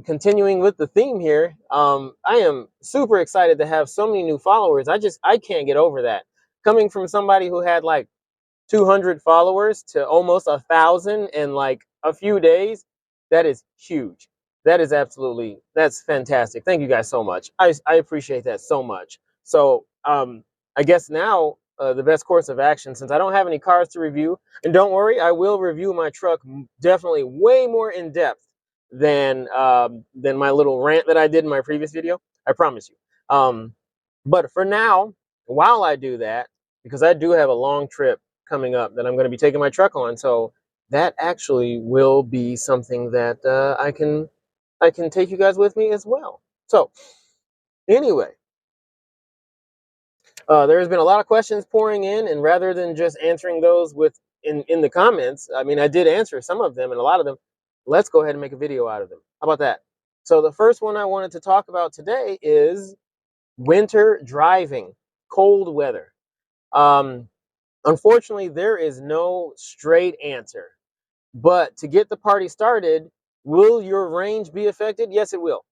continuing with the theme here, I am super excited to have so many new followers. I can't get over that. Coming from somebody who had like 200 followers to almost 1,000 in like a few days, that is huge. That's fantastic. Thank you guys so much. I appreciate that so much. So I guess now the best course of action, since I don't have any cars to review, and don't worry, I will review my truck definitely way more in depth than my little rant that I did in my previous video. I promise you. But for now, while I do that, because I do have a long trip coming up that I'm going to be taking my truck on, so that actually will be something that I can take you guys with me as well. So anyway, there's been a lot of questions pouring in, and rather than just answering those in the comments, I mean, I did answer some of them, and a lot of them. Let's go ahead and make a video out of them. How about that? So the first one I wanted to talk about today is winter driving, cold weather. Unfortunately, there is no straight answer. But to get the party started, will your range be affected? Yes, it will.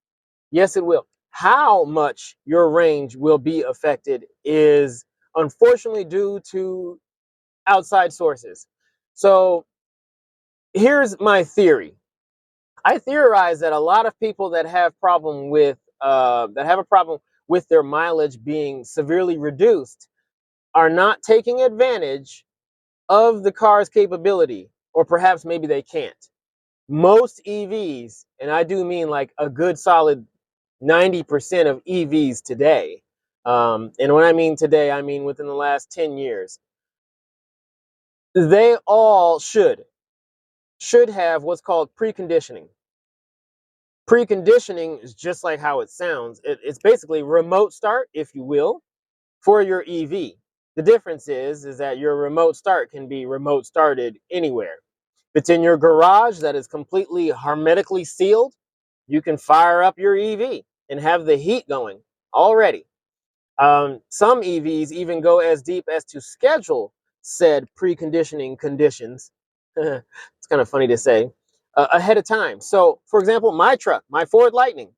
Yes, it will. How much your range will be affected is unfortunately due to outside sources. So here's my theory. I theorize that a lot of people that have a problem with their mileage being severely reduced are not taking advantage of the car's capability, or perhaps maybe they can't. Most EVs, and I do mean like a good solid 90% of EVs today, and when I mean today, I mean within the last 10 years, they all should have what's called preconditioning. Preconditioning is just like how it sounds. It's basically remote start, if you will, for your EV. The difference is that your remote start can be remote started anywhere. If it's in your garage that is completely hermetically sealed, you can fire up your EV and have the heat going already. Some EVs even go as deep as to schedule said preconditioning conditions. It's kind of funny to say ahead of time. So, for example, my truck, my Ford Lightning,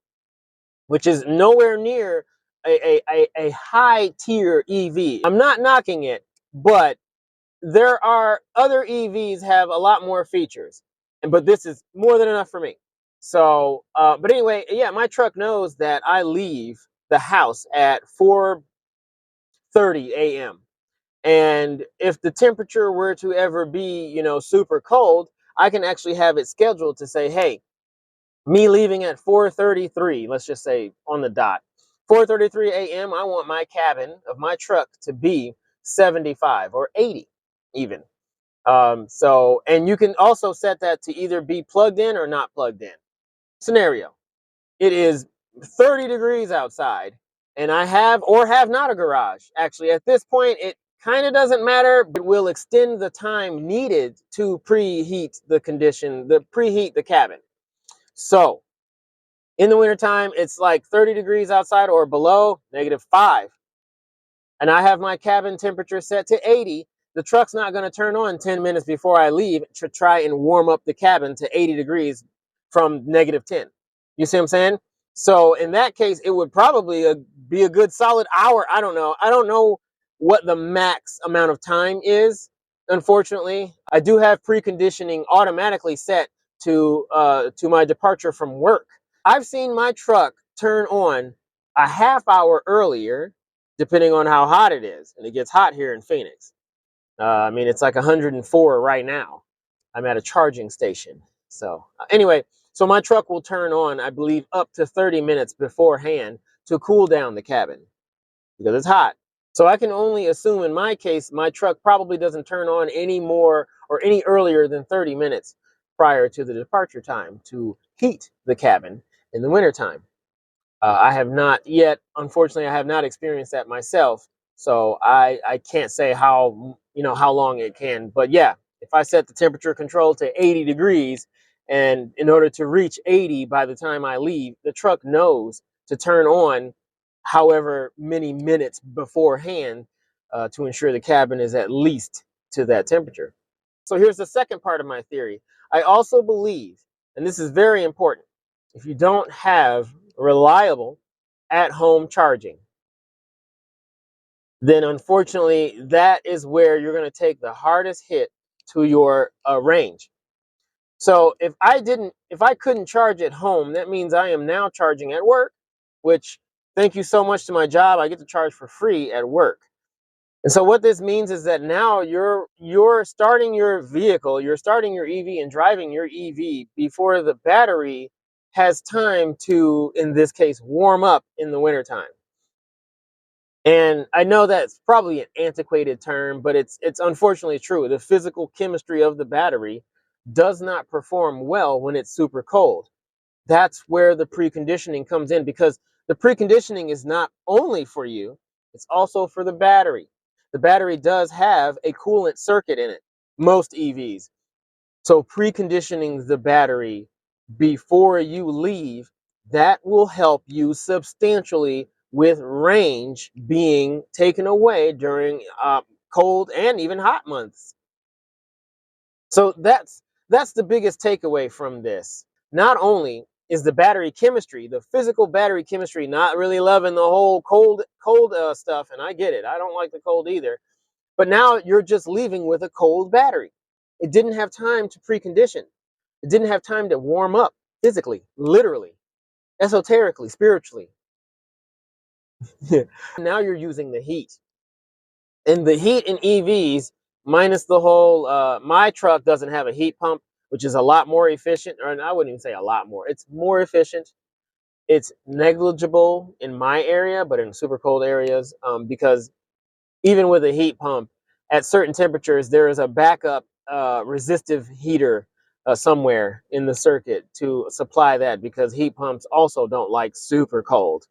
which is nowhere near a high tier EV. I'm not knocking it, but there are other EVs have a lot more features, but this is more than enough for me. So, but anyway, yeah, my truck knows that I leave the house at 4:30 a.m. And if the temperature were to ever be, super cold, I can actually have it scheduled to say, hey, me leaving at 4:33, let's just say on the dot, 4:33 a.m., I want my cabin of my truck to be 75 or 80 even. And you can also set that to either be plugged in or not plugged in. Scenario: it is 30 degrees outside, and I have or have not a garage. Actually, at this point, it kind of doesn't matter. It will extend the time needed to preheat the cabin. So in the wintertime, it's like 30 degrees outside or below, -5. And I have my cabin temperature set to 80. The truck's not going to turn on 10 minutes before I leave to try and warm up the cabin to 80 degrees from -10. You see what I'm saying? So in that case, it would probably be a good solid hour. I don't know. I don't know what the max amount of time is. Unfortunately, I do have preconditioning automatically set to my departure from work. I've seen my truck turn on a half hour earlier, depending on how hot it is. And it gets hot here in Phoenix. I mean, it's like 104 right now. I'm at a charging station. So anyway, so my truck will turn on, I believe, up to 30 minutes beforehand to cool down the cabin because it's hot. So I can only assume in my case, my truck probably doesn't turn on any more or any earlier than 30 minutes prior to the departure time to heat the cabin in the wintertime. I have not yet, unfortunately, I have not experienced that myself. So I can't say how long it can. But yeah, if I set the temperature control to 80 degrees, and in order to reach 80 by the time I leave, the truck knows to turn on however many minutes beforehand to ensure the cabin is at least to that temperature. So here's the second part of my theory. I also believe, and this is very important, if you don't have reliable at-home charging, then unfortunately that is where you're going to take the hardest hit to your range. So if I couldn't charge at home, that means I am now charging at work, which, thank you so much to my job, I get to charge for free at work. And so what this means is that now you're starting your vehicle, you're starting your EV and driving your EV before the battery has time to, in this case, warm up in the wintertime. And I know that's probably an antiquated term, but it's unfortunately true. The physical chemistry of the battery does not perform well when it's super cold. That's where the preconditioning comes in, because the preconditioning is not only for you, it's also for the battery. The battery does have a coolant circuit in it, most EVs. So preconditioning the battery before you leave, that will help you substantially with range being taken away during cold and even hot months. So that's the biggest takeaway from this. Not only is the battery chemistry, the physical battery chemistry, not really loving the whole cold stuff, and I get it. I don't like the cold either. But now you're just leaving with a cold battery. It didn't have time to precondition. It didn't have time to warm up physically, literally, esoterically, spiritually. Now you're using the heat. And the heat in EVs, minus the whole, my truck doesn't have a heat pump, which is a lot more efficient. Or I wouldn't even say a lot more. It's more efficient. It's negligible in my area, but in super cold areas, because even with a heat pump, at certain temperatures, there is a backup resistive heater somewhere in the circuit to supply that, because heat pumps also don't like super cold.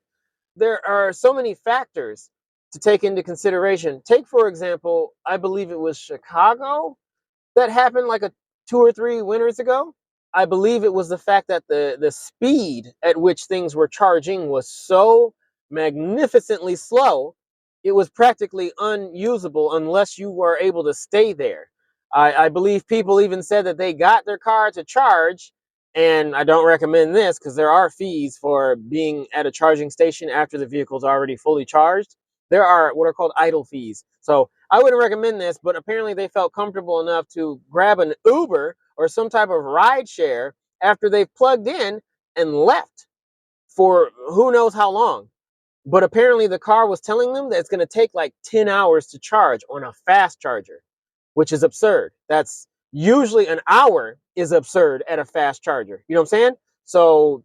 There are so many factors to take into consideration. Take, for example, I believe it was Chicago that happened like 2 or 3 winters ago. I believe it was the fact that the speed at which things were charging was so magnificently slow, it was practically unusable unless you were able to stay there. I believe people even said that they got their car to charge, and I don't recommend this because there are fees for being at a charging station after the vehicle's already fully charged. There are what are called idle fees. So I wouldn't recommend this, but apparently they felt comfortable enough to grab an Uber or some type of ride share after they've plugged in and left for who knows how long. But apparently the car was telling them that it's going to take like 10 hours to charge on a fast charger, which is absurd. That's usually an hour is absurd at a fast charger. You know what I'm saying? So,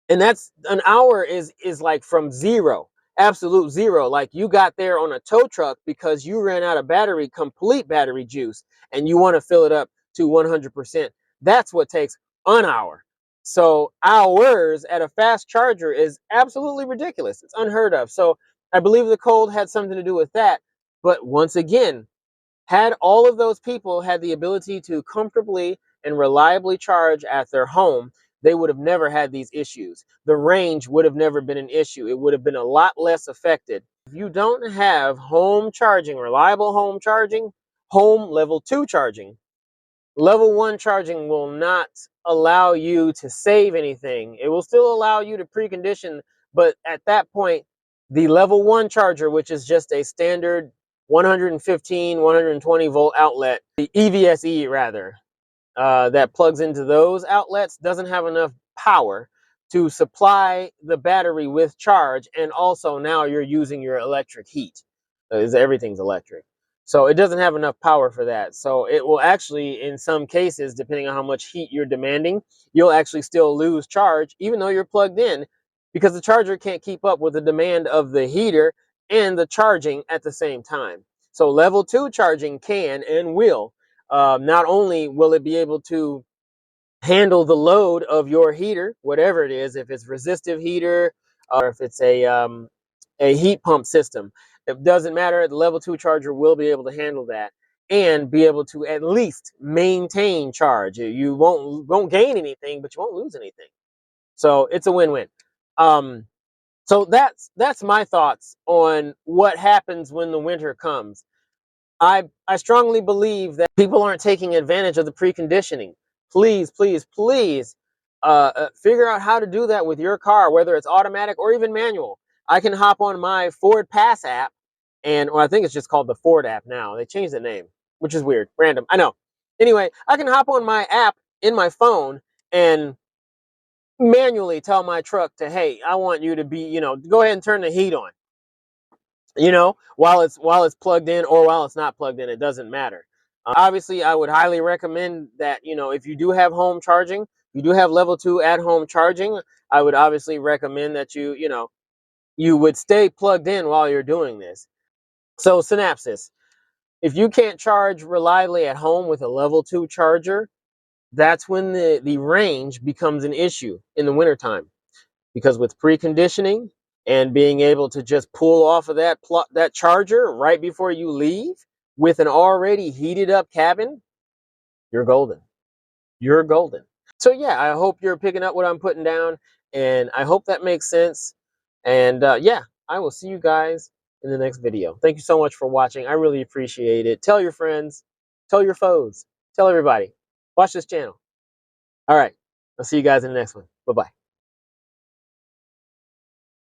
and that's an hour is like from zero, absolute zero. Like you got there on a tow truck because you ran out of complete battery juice, and you want to fill it up to 100%. That's what takes an hour. So hours at a fast charger is absolutely ridiculous. It's unheard of. So I believe the cold had something to do with that. But once again, had all of those people had the ability to comfortably and reliably charge at their home, they would have never had these issues. The range would have never been an issue. It would have been a lot less affected. If you don't have home charging, reliable home charging, home level 2 charging, level 1 charging will not allow you to save anything. It will still allow you to precondition, but at that point, the level 1 charger, which is just a standard 115, 120 volt outlet, the EVSE rather, that plugs into those outlets, doesn't have enough power to supply the battery with charge, and also now you're using your electric heat. Everything's electric. So it doesn't have enough power for that. So it will actually, in some cases, depending on how much heat you're demanding, you'll actually still lose charge, even though you're plugged in, because the charger can't keep up with the demand of the heater and the charging at the same time. So level 2 charging can and will. Not only will it be able to handle the load of your heater, whatever it is, if it's resistive heater or if it's a heat pump system, it doesn't matter. The level 2 charger will be able to handle that and be able to at least maintain charge. You won't gain anything, but you won't lose anything. So it's a win-win. So that's my thoughts on what happens when the winter comes. I strongly believe that people aren't taking advantage of the preconditioning. Please, please, please figure out how to do that with your car, whether it's automatic or even manual. I can hop on my Ford Pass app, and or I think it's just called the Ford app now. They changed the name, which is weird, random. I know. Anyway, I can hop on my app in my phone and manually tell my truck to, hey, I want you to be, go ahead and turn the heat on. While it's plugged in or while it's not plugged in, it doesn't matter. Obviously, I would highly recommend that, if you do have home charging, you do have level 2 at home charging, I would obviously recommend that you would stay plugged in while you're doing this. So synopsis, if you can't charge reliably at home with a level 2 charger, that's when the range becomes an issue in the wintertime. Because with preconditioning and being able to just pull off of that charger right before you leave with an already heated up cabin, you're golden. You're golden. So yeah, I hope you're picking up what I'm putting down, and I hope that makes sense. And yeah, I will see you guys in the next video. Thank you so much for watching. I really appreciate it. Tell your friends, tell your foes, tell everybody. Watch this channel. All right, I'll see you guys in the next one. Bye-bye.